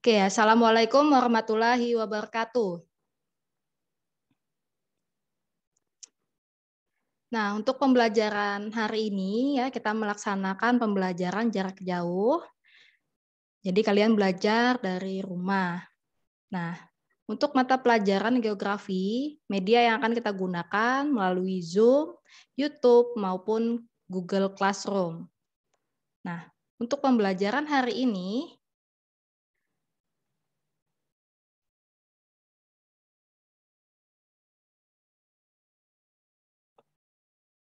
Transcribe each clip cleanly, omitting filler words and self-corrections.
Oke, Assalamualaikum warahmatullahi wabarakatuh. Nah, untuk pembelajaran hari ini ya kita melaksanakan pembelajaran jarak jauh. Jadi kalian belajar dari rumah. Nah, untuk mata pelajaran geografi, media yang akan kita gunakan melalui Zoom, YouTube, maupun Google Classroom. Nah, untuk pembelajaran hari ini,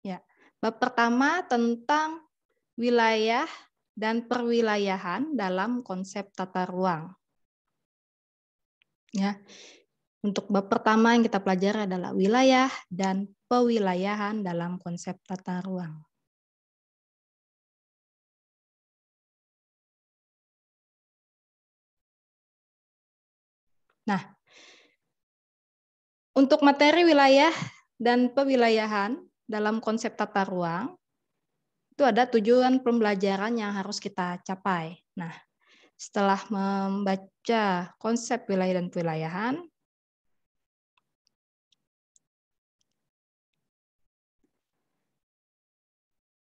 ya, bab pertama tentang wilayah dan perwilayahan dalam konsep tata ruang. Ya, untuk bab pertama yang kita pelajari adalah wilayah dan pewilayahan dalam konsep tata ruang. Nah, untuk materi wilayah dan pewilayahan dalam konsep tata ruang, itu ada tujuan pembelajaran yang harus kita capai. Nah, setelah membaca konsep wilayah dan pewilayahan,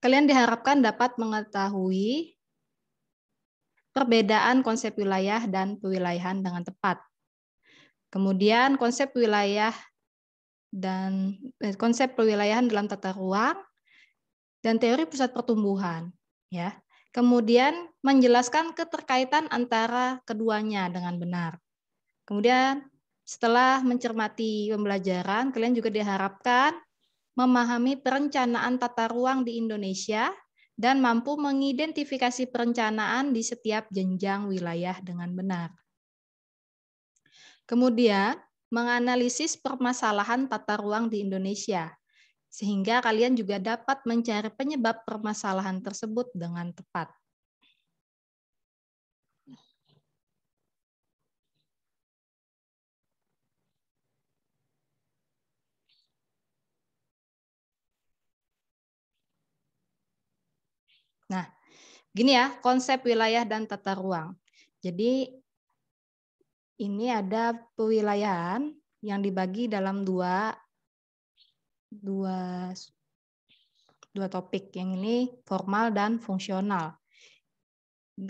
kalian diharapkan dapat mengetahui perbedaan konsep wilayah dan pewilayahan dengan tepat. Kemudian konsep wilayah dan konsep pewilayahan dalam tata ruang dan teori pusat pertumbuhan, ya. Kemudian menjelaskan keterkaitan antara keduanya dengan benar. Kemudian setelah mencermati pembelajaran, kalian juga diharapkan memahami perencanaan tata ruang di Indonesia dan mampu mengidentifikasi perencanaan di setiap jenjang wilayah dengan benar. Kemudian menganalisis permasalahan tata ruang di Indonesia, sehingga kalian juga dapat mencari penyebab permasalahan tersebut dengan tepat. Nah, gini ya, konsep wilayah dan tata ruang. Jadi, ini ada pewilayahan yang dibagi dalam dua topik. Yang ini formal dan fungsional.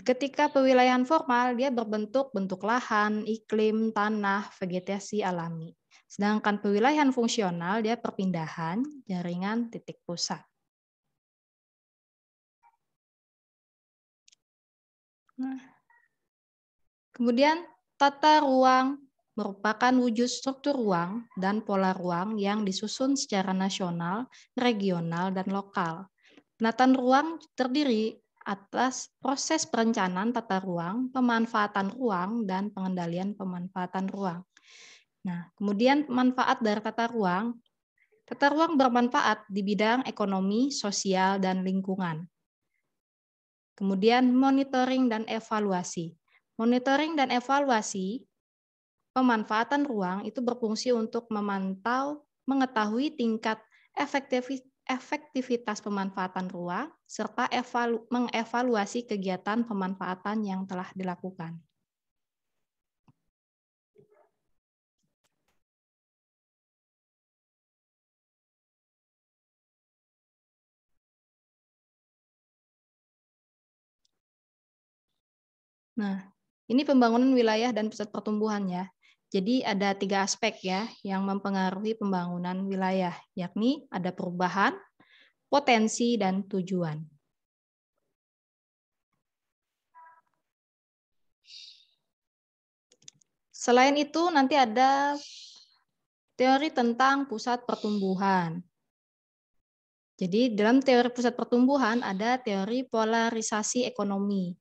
Ketika pewilayahan formal, dia berbentuk lahan, iklim, tanah, vegetasi alami. Sedangkan pewilayahan fungsional, dia perpindahan jaringan titik pusat. Nah, kemudian tata ruang merupakan wujud struktur ruang dan pola ruang yang disusun secara nasional, regional, dan lokal. Penataan ruang terdiri atas proses perencanaan tata ruang, pemanfaatan ruang, dan pengendalian pemanfaatan ruang. Nah, kemudian manfaat dari tata ruang bermanfaat di bidang ekonomi, sosial, dan lingkungan. Kemudian monitoring dan evaluasi. Monitoring dan evaluasi pemanfaatan ruang itu berfungsi untuk memantau, mengetahui tingkat efektivitas pemanfaatan ruang, serta mengevaluasi kegiatan pemanfaatan yang telah dilakukan. Nah, ini pembangunan wilayah dan pusat pertumbuhan ya. Jadi ada 3 aspek ya yang mempengaruhi pembangunan wilayah, yakni ada perubahan, potensi, dan tujuan. Selain itu nanti ada teori tentang pusat pertumbuhan. Jadi dalam teori pusat pertumbuhan ada teori polarisasi ekonomi,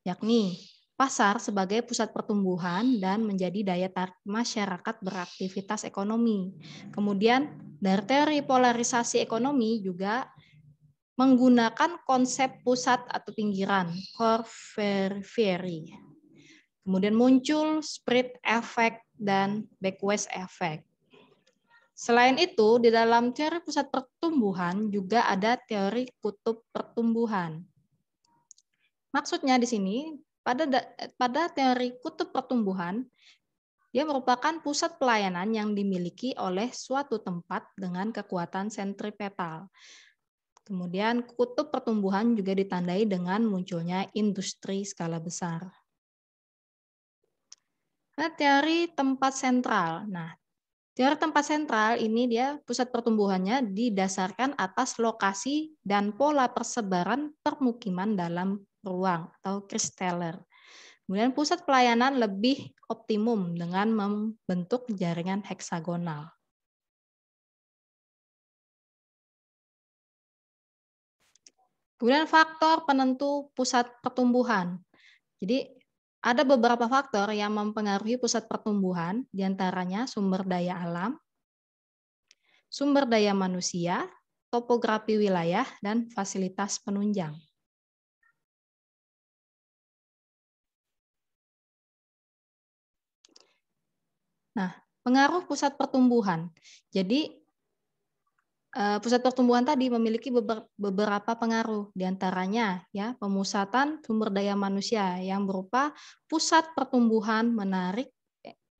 yakni pasar sebagai pusat pertumbuhan dan menjadi daya tarik masyarakat beraktivitas ekonomi. Kemudian dari teori polarisasi ekonomi juga menggunakan konsep pusat atau pinggiran, core periphery. Kemudian muncul spread effect dan backwest effect. Selain itu, di dalam teori pusat pertumbuhan juga ada teori kutub pertumbuhan. Maksudnya di sini, pada teori kutub pertumbuhan, dia merupakan pusat pelayanan yang dimiliki oleh suatu tempat dengan kekuatan sentripetal. Kemudian kutub pertumbuhan juga ditandai dengan munculnya industri skala besar. Nah, teori tempat sentral. Nah, teori tempat sentral ini dia pusat pertumbuhannya didasarkan atas lokasi dan pola persebaran permukiman dalam ruang atau kristeller. Kemudian pusat pelayanan lebih optimum dengan membentuk jaringan heksagonal. Kemudian faktor penentu pusat pertumbuhan. Jadi ada beberapa faktor yang mempengaruhi pusat pertumbuhan, diantaranya sumber daya alam, sumber daya manusia, topografi wilayah, dan fasilitas penunjang. Nah, pengaruh pusat pertumbuhan. Jadi pusat pertumbuhan tadi memiliki beberapa pengaruh, diantaranya ya pemusatan sumber daya manusia yang berupa pusat pertumbuhan menarik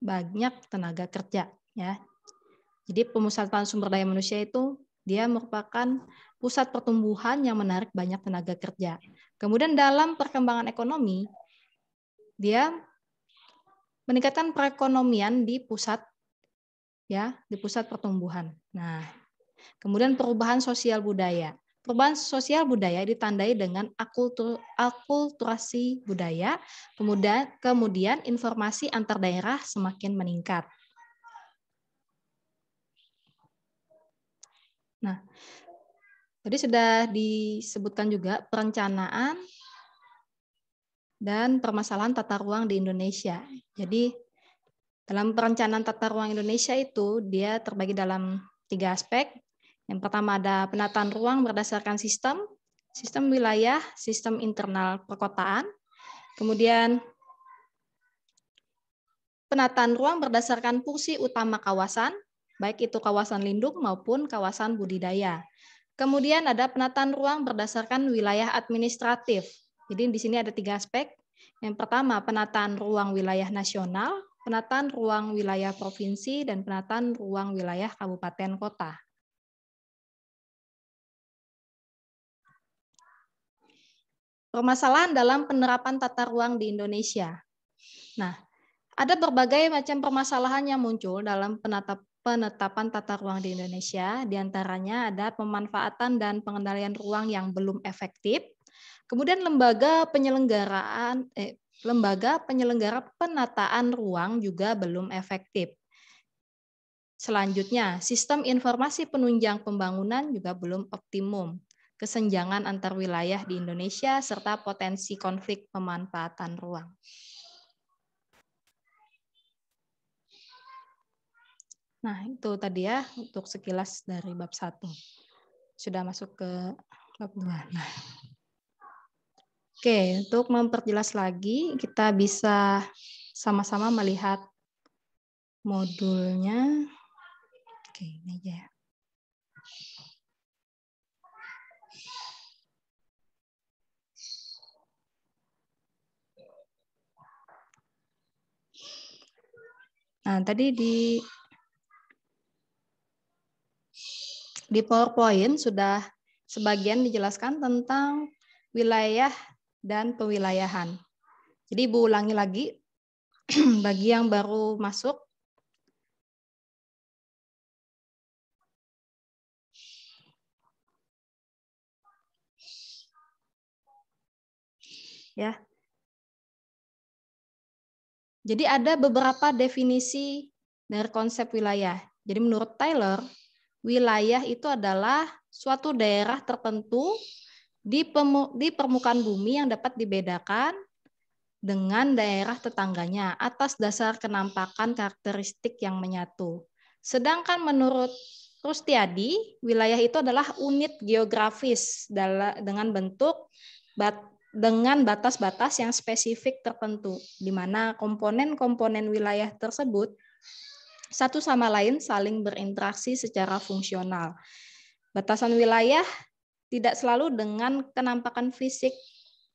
banyak tenaga kerja ya. Jadi pemusatan sumber daya manusia itu dia merupakan pusat pertumbuhan yang menarik banyak tenaga kerja. Kemudian dalam perkembangan ekonomi dia meningkatkan perekonomian di pusat pertumbuhan. Nah, kemudian perubahan sosial budaya. Perubahan sosial budaya ditandai dengan akulturasi budaya, kemudian informasi antar daerah semakin meningkat. Nah, tadi sudah disebutkan juga perencanaan dan permasalahan tata ruang di Indonesia. Jadi dalam perencanaan tata ruang Indonesia itu dia terbagi dalam 3 aspek. Yang pertama ada penataan ruang berdasarkan sistem wilayah, sistem internal perkotaan. Kemudian penataan ruang berdasarkan fungsi utama kawasan, baik itu kawasan lindung maupun kawasan budidaya. Kemudian ada penataan ruang berdasarkan wilayah administratif. Jadi di sini ada 3 aspek. Yang pertama penataan ruang wilayah nasional, penataan ruang wilayah provinsi, dan penataan ruang wilayah kabupaten kota. Permasalahan dalam penerapan tata ruang di Indonesia. Nah, ada berbagai macam permasalahan yang muncul dalam penetapan tata ruang di Indonesia. Di antaranya ada pemanfaatan dan pengendalian ruang yang belum efektif. Kemudian lembaga penyelenggara penataan ruang juga belum efektif. Selanjutnya, sistem informasi penunjang pembangunan juga belum optimum. Kesenjangan antar wilayah di Indonesia, serta potensi konflik pemanfaatan ruang. Nah, itu tadi ya untuk sekilas dari bab 1. Sudah masuk ke bab 2. Nah. Oke, untuk memperjelas lagi, kita bisa sama-sama melihat modulnya. Oke, ini aja ya. Nah, tadi di PowerPoint sudah sebagian dijelaskan tentang wilayah dan pewilayahan. Jadi Ibu ulangi lagi bagi yang baru masuk. Ya. Jadi ada beberapa definisi dari konsep wilayah. Jadi menurut Taylor, wilayah itu adalah suatu daerah tertentu di permukaan bumi yang dapat dibedakan dengan daerah tetangganya atas dasar kenampakan karakteristik yang menyatu. Sedangkan menurut Rustiadi, wilayah itu adalah unit geografis dengan bentuk dengan batas-batas yang spesifik tertentu, di mana komponen-komponen wilayah tersebut satu sama lain saling berinteraksi secara fungsional. Batasan wilayah tidak selalu dengan kenampakan fisik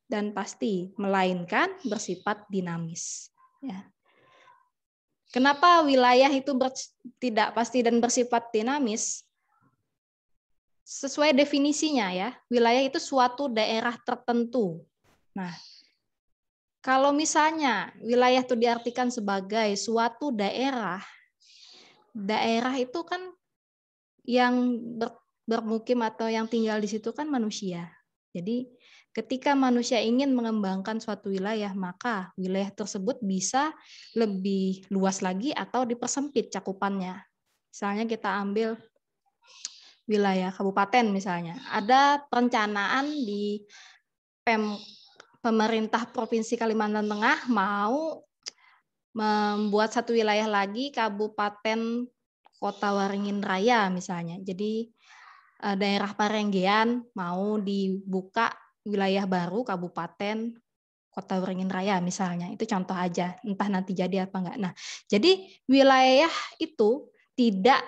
dan pasti, melainkan bersifat dinamis. Ya. Kenapa wilayah itu tidak pasti dan bersifat dinamis? Sesuai definisinya ya, wilayah itu suatu daerah tertentu. Nah, kalau misalnya wilayah itu diartikan sebagai suatu daerah, daerah itu kan yang bermukim atau yang tinggal di situ kan manusia. Jadi ketika manusia ingin mengembangkan suatu wilayah, maka wilayah tersebut bisa lebih luas lagi atau dipersempit cakupannya. Misalnya kita ambil wilayah kabupaten misalnya. Ada perencanaan di pemerintah Provinsi Kalimantan Tengah mau membuat satu wilayah lagi, Kabupaten Kota Waringin Raya misalnya. Jadi daerah Parenggean mau dibuka wilayah baru Kabupaten Kota Waringin Raya misalnya. Itu contoh aja, entah nanti jadi apa enggak. Nah, jadi wilayah itu tidak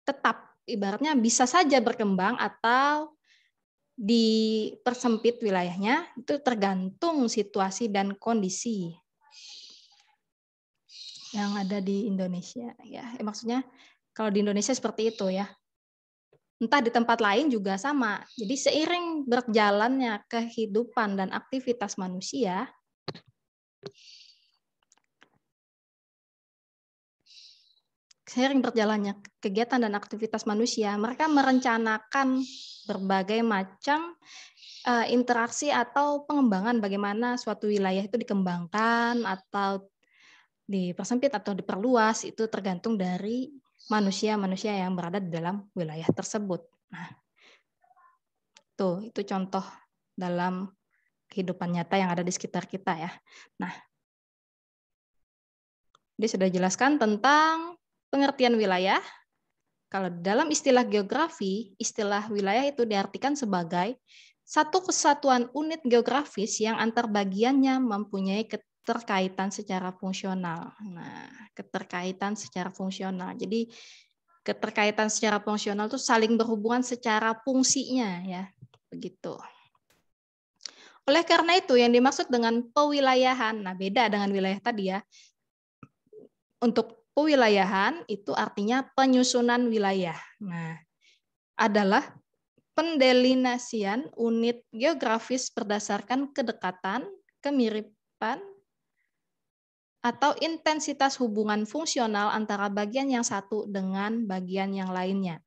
tetap, ibaratnya bisa saja berkembang atau dipersempit wilayahnya, itu tergantung situasi dan kondisi yang ada di Indonesia. Ya, maksudnya kalau di Indonesia seperti itu ya. Entah di tempat lain juga sama. Jadi seiring berjalannya kehidupan dan aktivitas manusia, seiring berjalannya kegiatan dan aktivitas manusia, mereka merencanakan berbagai macam interaksi atau pengembangan bagaimana suatu wilayah itu dikembangkan atau dipersempit atau diperluas, itu tergantung dari manusia-manusia yang berada di dalam wilayah tersebut. Nah, itu contoh dalam kehidupan nyata yang ada di sekitar kita ya. Nah, dia sudah jelaskan tentang pengertian wilayah. Kalau dalam istilah geografi, istilah wilayah itu diartikan sebagai satu kesatuan unit geografis yang antar bagiannya mempunyai keterkaitan secara fungsional. Nah, keterkaitan secara fungsional. Jadi keterkaitan secara fungsional itu saling berhubungan secara fungsinya ya. Begitu. Oleh karena itu yang dimaksud dengan pewilayahan, nah beda dengan wilayah tadi ya. Untuk pewilayahan itu artinya penyusunan wilayah. Nah, adalah pendeliminasian unit geografis berdasarkan kedekatan, kemiripan, atau intensitas hubungan fungsional antara bagian yang satu dengan bagian yang lainnya.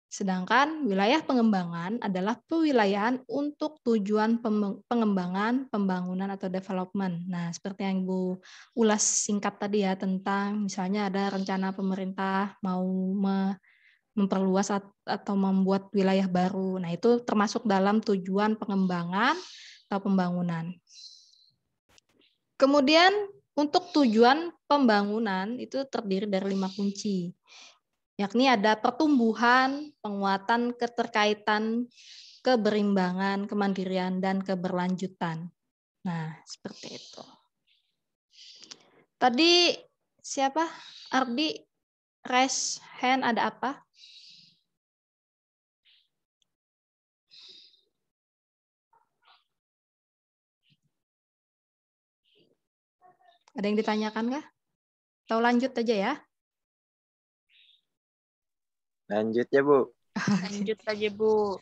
Sedangkan wilayah pengembangan adalah pewilayahan untuk tujuan pengembangan, pembangunan, atau development. Nah, seperti yang Ibu ulas singkat tadi ya, tentang misalnya ada rencana pemerintah mau memperluas atau membuat wilayah baru. Nah, itu termasuk dalam tujuan pengembangan atau pembangunan. Kemudian untuk tujuan pembangunan itu terdiri dari 5 kunci. Yakni ada pertumbuhan, penguatan keterkaitan, keberimbangan, kemandirian, dan keberlanjutan. Nah, seperti itu. Tadi siapa? Ardi, raise hand, ada apa? Ada yang ditanyakan kah? Atau lanjut aja ya? Lanjut ya, Bu. Lanjut aja, Bu.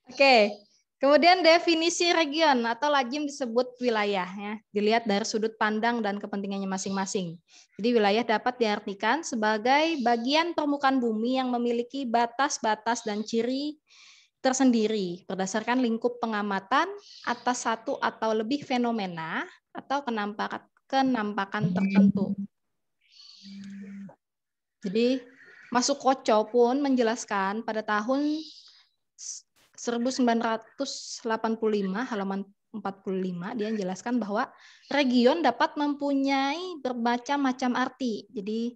Oke. Kemudian definisi region atau lazim disebut wilayah ya. Dilihat dari sudut pandang dan kepentingannya masing-masing. Jadi wilayah dapat diartikan sebagai bagian permukaan bumi yang memiliki batas-batas dan ciri tersendiri berdasarkan lingkup pengamatan atas satu atau lebih fenomena atau kenampakan tertentu. Jadi Masuk Koco pun menjelaskan pada tahun 1985 halaman 45 dia menjelaskan bahwa region dapat mempunyai bermacam-macam arti. Jadi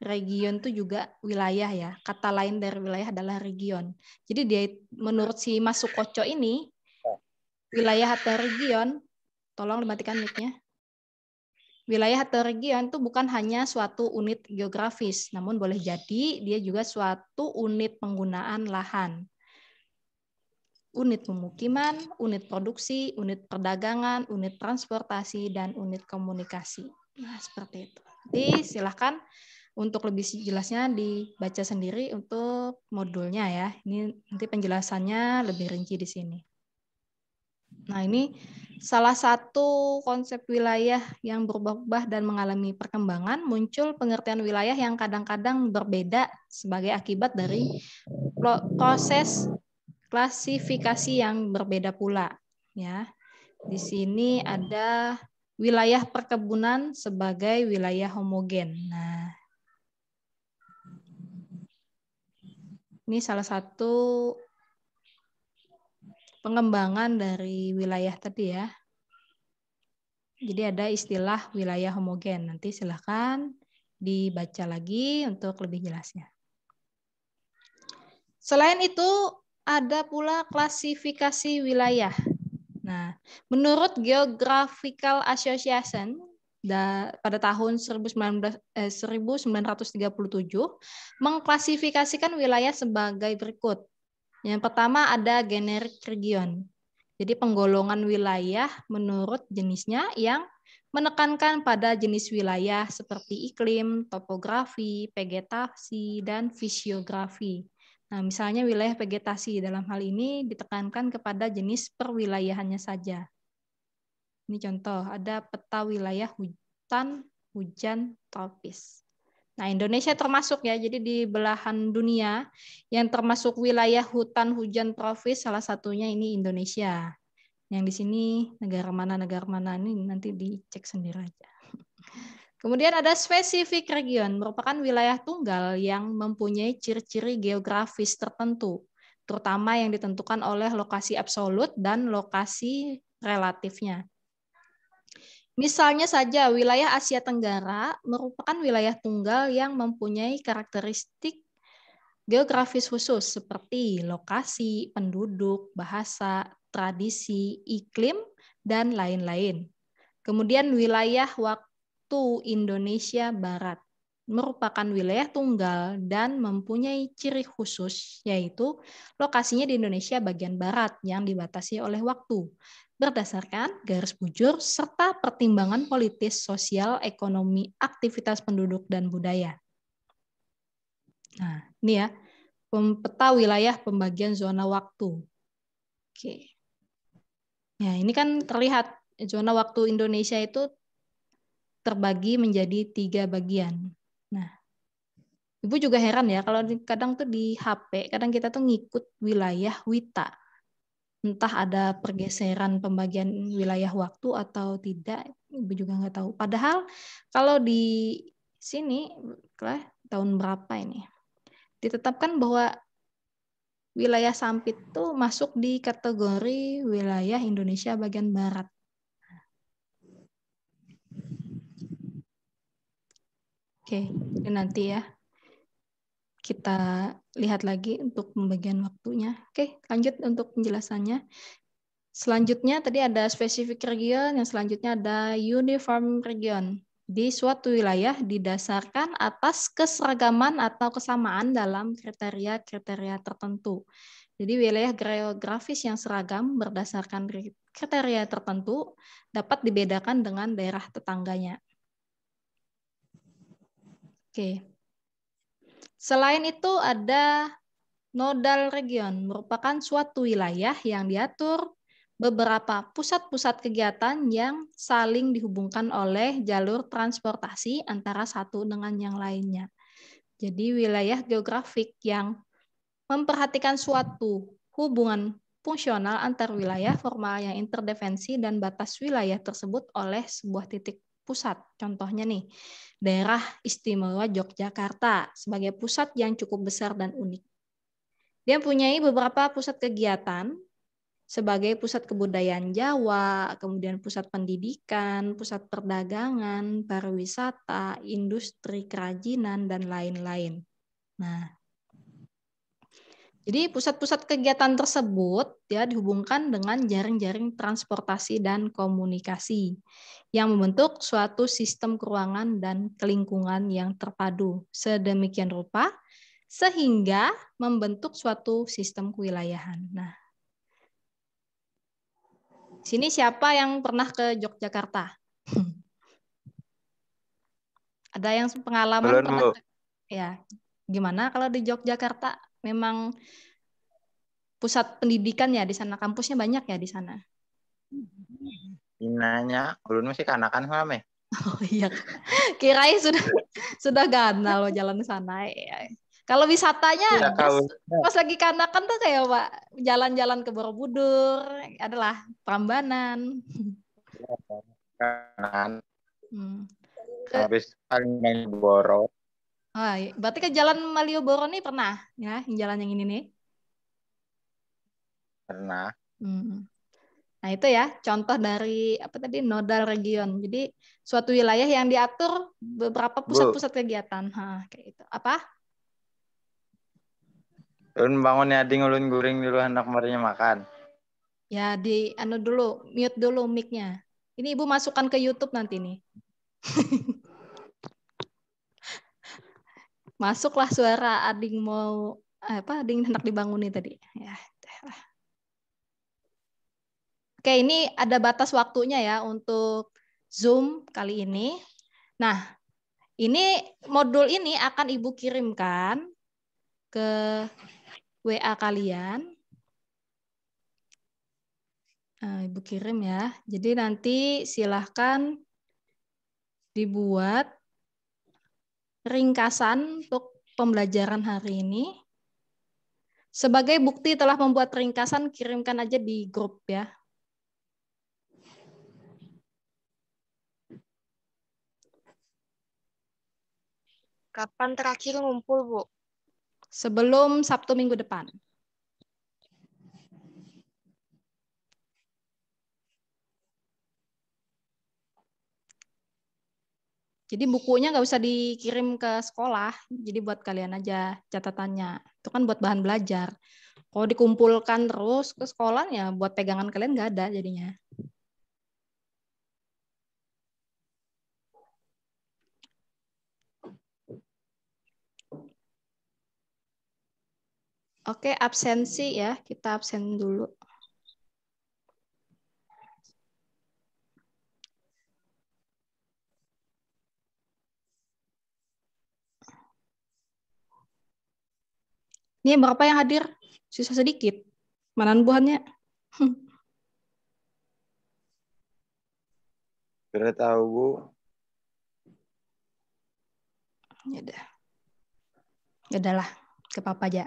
region itu juga wilayah ya. Kata lain dari wilayah adalah region. Jadi dia menurut si Masuk Koco ini wilayah atau region, tolong dimatikan mic-nya. wilayah atau region itu bukan hanya suatu unit geografis, namun boleh jadi dia juga suatu unit penggunaan lahan. Unit pemukiman, unit produksi, unit perdagangan, unit transportasi, dan unit komunikasi. Nah, seperti itu. Jadi silahkan untuk lebih jelasnya dibaca sendiri untuk modulnya ya. Ini nanti penjelasannya lebih rinci di sini. Nah, ini salah satu konsep wilayah yang berubah-ubah dan mengalami perkembangan, muncul pengertian wilayah yang kadang-kadang berbeda sebagai akibat dari proses klasifikasi yang berbeda pula. Ya, di sini ada wilayah perkebunan sebagai wilayah homogen. Nah, ini salah satu pengembangan dari wilayah tadi ya. Jadi ada istilah wilayah homogen. Nanti silahkan dibaca lagi untuk lebih jelasnya. Selain itu, ada pula klasifikasi wilayah. Nah, menurut Geographical Association pada tahun 1937 mengklasifikasikan wilayah sebagai berikut. Yang pertama ada generic region. Jadi penggolongan wilayah menurut jenisnya yang menekankan pada jenis wilayah seperti iklim, topografi, vegetasi, dan fisiografi. Nah, misalnya wilayah vegetasi dalam hal ini ditekankan kepada jenis perwilayahannya saja. Ini contoh, ada peta wilayah hutan, hujan, tropis. Nah, Indonesia termasuk ya, jadi di belahan dunia yang termasuk wilayah hutan, hujan, tropis, salah satunya ini Indonesia. Yang di sini negara mana ini nanti dicek sendiri aja. Kemudian ada spesifik region, merupakan wilayah tunggal yang mempunyai ciri-ciri geografis tertentu, terutama yang ditentukan oleh lokasi absolut dan lokasi relatifnya. Misalnya saja wilayah Asia Tenggara merupakan wilayah tunggal yang mempunyai karakteristik geografis khusus seperti lokasi, penduduk, bahasa, tradisi, iklim, dan lain-lain. Kemudian wilayah waktu Indonesia Barat merupakan wilayah tunggal dan mempunyai ciri khusus, yaitu lokasinya di Indonesia bagian barat yang dibatasi oleh waktu, berdasarkan garis bujur serta pertimbangan politis, sosial, ekonomi, aktivitas penduduk, dan budaya. Nah, ini ya, peta wilayah pembagian zona waktu. Oke. Ya, ini kan terlihat zona waktu Indonesia itu terbagi menjadi 3 bagian. Nah, Ibu juga heran ya, kalau kadang tuh di HP, kadang kita tuh ngikut wilayah WITA. Entah ada pergeseran pembagian wilayah waktu atau tidak, Ibu juga nggak tahu. Padahal kalau di sini, tahun berapa ini, ditetapkan bahwa wilayah Sampit tuh masuk di kategori wilayah Indonesia bagian barat. Oke, ini nanti ya kita lihat lagi untuk pembagian waktunya. Oke, lanjut untuk penjelasannya. Selanjutnya tadi ada spesifik region, yang selanjutnya ada uniform region. Di suatu wilayah didasarkan atas keseragaman atau kesamaan dalam kriteria-kriteria tertentu. Jadi wilayah geografis yang seragam berdasarkan kriteria tertentu dapat dibedakan dengan daerah tetangganya. Oke. Selain itu ada nodal region, merupakan suatu wilayah yang diatur beberapa pusat-pusat kegiatan yang saling dihubungkan oleh jalur transportasi antara satu dengan yang lainnya. Jadi wilayah geografik yang memperhatikan suatu hubungan fungsional antar wilayah formal yang interdependensi dan batas wilayah tersebut oleh sebuah titik pusat. Contohnya nih, daerah istimewa Yogyakarta sebagai pusat yang cukup besar dan unik. Dia mempunyai beberapa pusat kegiatan sebagai pusat kebudayaan Jawa, kemudian pusat pendidikan, pusat perdagangan, pariwisata, industri kerajinan, dan lain-lain. Nah, Jadi pusat-pusat kegiatan tersebut ya dihubungkan dengan jaring-jaring transportasi dan komunikasi yang membentuk suatu sistem keuangan dan kelingkungan yang terpadu sedemikian rupa sehingga membentuk suatu sistem kewilayahan. Nah, sini siapa yang pernah ke Yogyakarta? Ada yang pengalaman Belum, pernah? Bu. Ya, gimana kalau di Yogyakarta? Memang pusat pendidikan ya di sana, kampusnya banyak ya di sana. Inanya, ulun masih kanakan sama Oh iya, kirain sudah ganal lo jalan ke sana. Ya. Kalau wisatanya ya kau. pas lagi kanakan tuh kayak Pak jalan-jalan ke Borobudur, adalah Prambanan. Kanan, Hmm. habis paling banyak Boro. Ah, berarti ke Jalan Malioboro nih pernah ya, yang jalan yang ini nih. Pernah. Hmm. Nah, itu ya contoh dari apa tadi nodal region. Jadi suatu wilayah yang diatur beberapa Bu, pusat-pusat kegiatan. Kayak itu. Apa? ulun bangun ya ding ulun guring dulu anak marinya makan. Ya di anu dulu, mute dulu mic-nya. Ini Ibu masukkan ke YouTube nanti nih. Masuklah suara Ading mau apa? Ading hendak dibangunin tadi. Ya. Oke, ini ada batas waktunya ya untuk Zoom kali ini. Nah, ini modul ini akan Ibu kirimkan ke WA kalian. Nah, Ibu kirim ya. Jadi nanti silahkan dibuat ringkasan untuk pembelajaran hari ini. Sebagai bukti telah membuat ringkasan, kirimkan aja di grup ya. Kapan terakhir ngumpul, Bu? Sebelum Sabtu minggu depan. Jadi bukunya nggak usah dikirim ke sekolah, jadi buat kalian aja catatannya. Itu kan buat bahan belajar. Kalau dikumpulkan terus ke sekolah ya buat pegangan kalian nggak ada jadinya. Oke, absensi ya, kita absen dulu. Ini berapa yang hadir? Sisa sedikit. Mana buahannya? Sudah tahu, Bu. Ya udah. Ya udahlah, ke papa aja.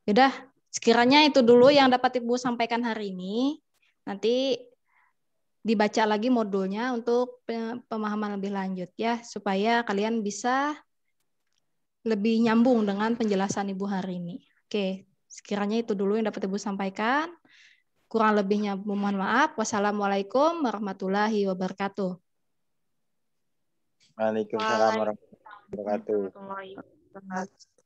Ya udah, sekiranya itu dulu yang dapat Ibu sampaikan hari ini. Nanti dibaca lagi modulnya untuk pemahaman lebih lanjut ya, supaya kalian bisa lebih nyambung dengan penjelasan Ibu hari ini. Oke, sekiranya itu dulu yang dapat Ibu sampaikan. Kurang lebihnya mohon maaf. Wassalamualaikum warahmatullahi wabarakatuh. Waalaikumsalam warahmatullahi wabarakatuh. Warahmatullahi wabarakatuh.